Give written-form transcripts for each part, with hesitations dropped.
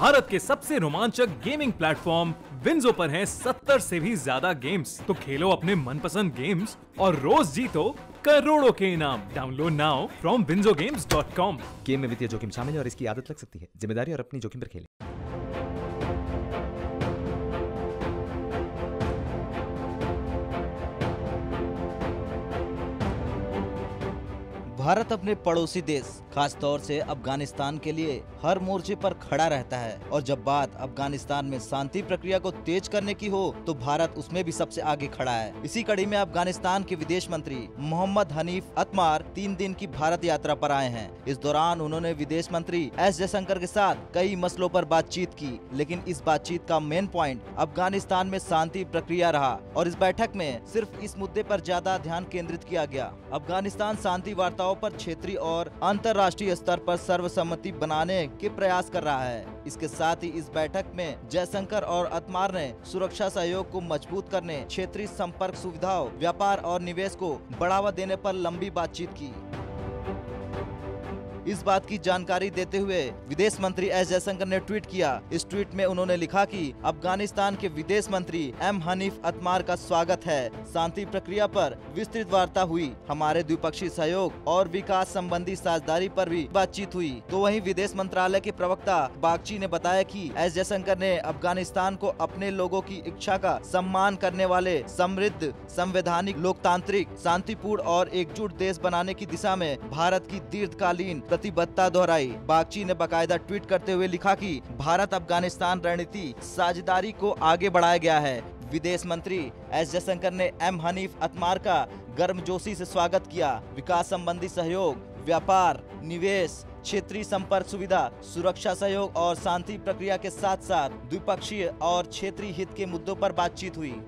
भारत के सबसे रोमांचक गेमिंग प्लेटफॉर्म विंजो पर हैं 70 से भी ज्यादा गेम्स। तो खेलो अपने मनपसंद गेम्स और रोज जीतो करोड़ों के इनाम। Download now from winzogames.com। Game में वित्तीय जोखिम शामिल है और इसकी आदत लग सकती है। जिम्मेदारी और अपनी जोखिम पर खेलें। भारत अपने पड़ोसी देश खास तौर से अफगानिस्तान के लिए हर मोर्चे पर खड़ा रहता है और जब बात अफगानिस्तान में शांति प्रक्रिया को तेज करने की हो तो भारत उसमें भी सबसे आगे खड़ा है। इसी कड़ी में अफगानिस्तान के विदेश मंत्री मोहम्मद हनीफ अतमार 3 दिन की भारत यात्रा पर आए हैं। इस दौरान उन्होंने विदेश मंत्री एस जयशंकर के साथ कई मसलों पर बातचीत की, लेकिन इस बातचीत का मेन पॉइंट अफगानिस्तान में शांति प्रक्रिया रहा और इस बैठक में सिर्फ इस मुद्दे पर ज्यादा ध्यान केंद्रित किया गया। अफगानिस्तान शांति वार्ताओं पर क्षेत्रीय और अंतर्राष्ट्रीय स्तर पर सर्वसम्मति बनाने के प्रयास कर रहा है। इसके साथ ही इस बैठक में जयशंकर और अतमार ने सुरक्षा सहयोग को मजबूत करने, क्षेत्रीय संपर्क सुविधाओं, व्यापार और निवेश को बढ़ावा देने पर लंबी बातचीत की। इस बात की जानकारी देते हुए विदेश मंत्री एस जयशंकर ने ट्वीट किया। इस ट्वीट में उन्होंने लिखा कि अफगानिस्तान के विदेश मंत्री एम हनीफ अतमार का स्वागत है। शांति प्रक्रिया पर विस्तृत वार्ता हुई। हमारे द्विपक्षीय सहयोग और विकास संबंधी साझेदारी पर भी बातचीत हुई। तो वहीं विदेश मंत्रालय के प्रवक्ता बागची ने बताया कि एस जयशंकर ने अफगानिस्तान को अपने लोगों की इच्छा का सम्मान करने वाले समृद्ध, संवैधानिक, लोकतांत्रिक, शांतिपूर्ण और एकजुट देश बनाने की दिशा में भारत की दीर्घकालीन प्रतिबद्धता दोहराई। बागची ने बाकायदा ट्वीट करते हुए लिखा कि भारत अफगानिस्तान रणनीति साझेदारी को आगे बढ़ाया गया है। विदेश मंत्री एस जयशंकर ने एम हनीफ अतमार का गर्मजोशी से स्वागत किया। विकास संबंधी सहयोग, व्यापार, निवेश, क्षेत्रीय संपर्क सुविधा, सुरक्षा सहयोग और शांति प्रक्रिया के साथ साथ द्विपक्षीय और क्षेत्रीय हित के मुद्दों पर बातचीत हुई।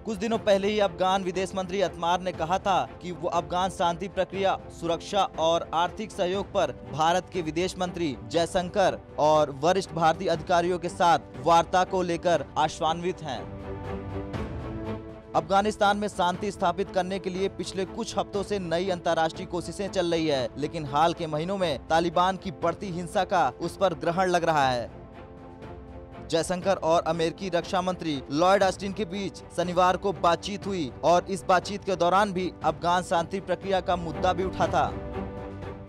कुछ दिनों पहले ही अफगान विदेश मंत्री अतमार ने कहा था कि वो अफगान शांति प्रक्रिया, सुरक्षा और आर्थिक सहयोग पर भारत के विदेश मंत्री जयशंकर और वरिष्ठ भारतीय अधिकारियों के साथ वार्ता को लेकर आशान्वित हैं। अफगानिस्तान में शांति स्थापित करने के लिए पिछले कुछ हफ्तों से नई अंतर्राष्ट्रीय कोशिशें चल रही है, लेकिन हाल के महीनों में तालिबान की बढ़ती हिंसा का उस पर ग्रहण लग रहा है। जयशंकर और अमेरिकी रक्षा मंत्री लॉयड ऑस्टिन के बीच शनिवार को बातचीत हुई और इस बातचीत के दौरान भी अफगान शांति प्रक्रिया का मुद्दा भी उठा था।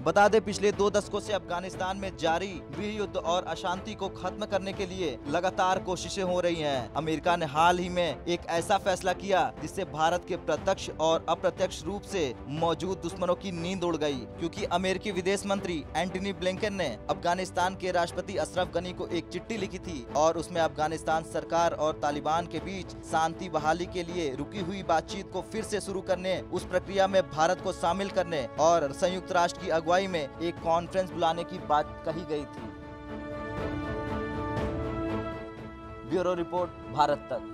बता दें, पिछले 2 दशकों से अफगानिस्तान में जारी गृह युद्ध और अशांति को खत्म करने के लिए लगातार कोशिशें हो रही हैं। अमेरिका ने हाल ही में एक ऐसा फैसला किया जिससे भारत के प्रत्यक्ष और अप्रत्यक्ष रूप से मौजूद दुश्मनों की नींद उड़ गई, क्योंकि अमेरिकी विदेश मंत्री एंटनी ब्लिंकन ने अफगानिस्तान के राष्ट्रपति अशरफ गनी को एक चिट्ठी लिखी थी और उसमें अफगानिस्तान सरकार और तालिबान के बीच शांति बहाली के लिए रुकी हुई बातचीत को फिर से शुरू करने, उस प्रक्रिया में भारत को शामिल करने और संयुक्त राष्ट्र की अगुवाई में एक कॉन्फ्रेंस बुलाने की बात कही गई थी। ब्यूरो रिपोर्ट, भारत तक।